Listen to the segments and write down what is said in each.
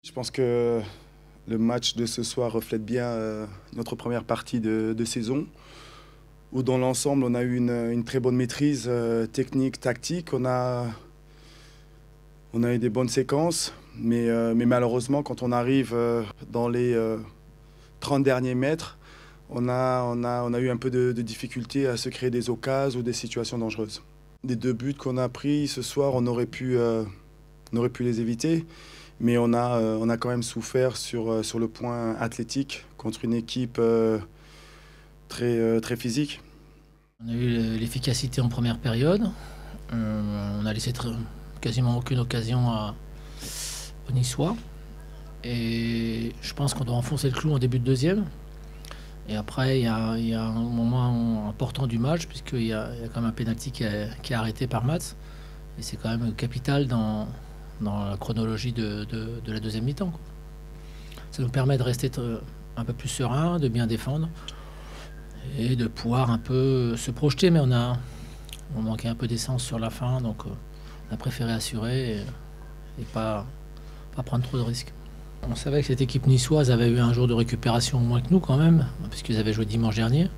Je pense que le match de ce soir reflète bien notre première partie de saison, où dans l'ensemble on a eu une très bonne maîtrise technique, tactique. On a eu des bonnes séquences, mais malheureusement quand on arrive dans les 30 derniers mètres, on a eu un peu de difficulté à se créer des occasions ou des situations dangereuses. Les deux buts qu'on a pris ce soir, on aurait pu les éviter. Mais on a quand même souffert sur le point athlétique contre une équipe très physique. On a eu l'efficacité en première période. On a laissé quasiment aucune occasion aux Niçois. Et je pense qu'on doit enfoncer le clou en début de deuxième. Et après, il y a un moment important du match, puisqu'il y a quand même un pénalty qui est arrêté par Mats. Et c'est quand même capital dans la chronologie de la deuxième mi-temps. Ça nous permet de rester un peu plus serein, de bien défendre et de pouvoir un peu se projeter, mais on manquait un peu d'essence sur la fin, donc on a préféré assurer et pas prendre trop de risques. On savait que cette équipe niçoise avait eu un jour de récupération moins que nous quand même, puisqu'ils avaient joué dimanche dernier,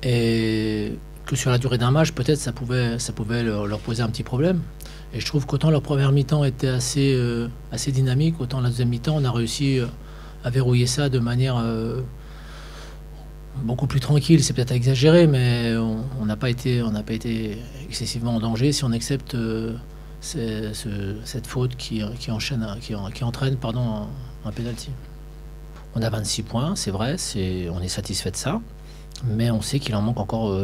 et que sur la durée d'un match, peut-être ça pouvait leur poser un petit problème. Et je trouve qu'autant leur première mi-temps était assez dynamique, autant la deuxième mi-temps, on a réussi à verrouiller ça de manière beaucoup plus tranquille. C'est peut-être exagéré, mais on n'a pas été excessivement en danger si on accepte cette faute qui entraîne un pénalty. On a 26 points, c'est vrai, on est satisfait de ça, mais on sait qu'il en manque encore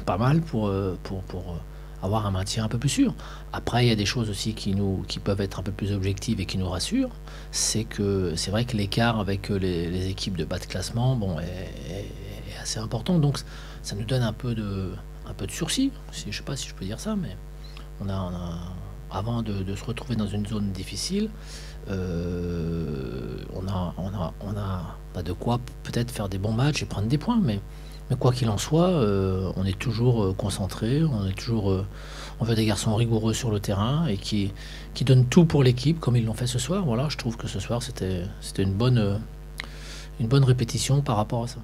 pas mal pour avoir un maintien un peu plus sûr. Après, il y a des choses aussi qui peuvent être un peu plus objectives et qui nous rassurent. C'est vrai que l'écart avec les équipes de bas de classement est assez important. Donc ça nous donne un peu de sursis. Je ne sais pas si je peux dire ça, mais avant de se retrouver dans une zone difficile, on a de quoi peut-être faire des bons matchs et prendre des points. Mais quoi qu'il en soit, on est toujours concentré, on veut des garçons rigoureux sur le terrain et qui donnent tout pour l'équipe comme ils l'ont fait ce soir. Voilà, je trouve que ce soir c'était une bonne répétition par rapport à ça.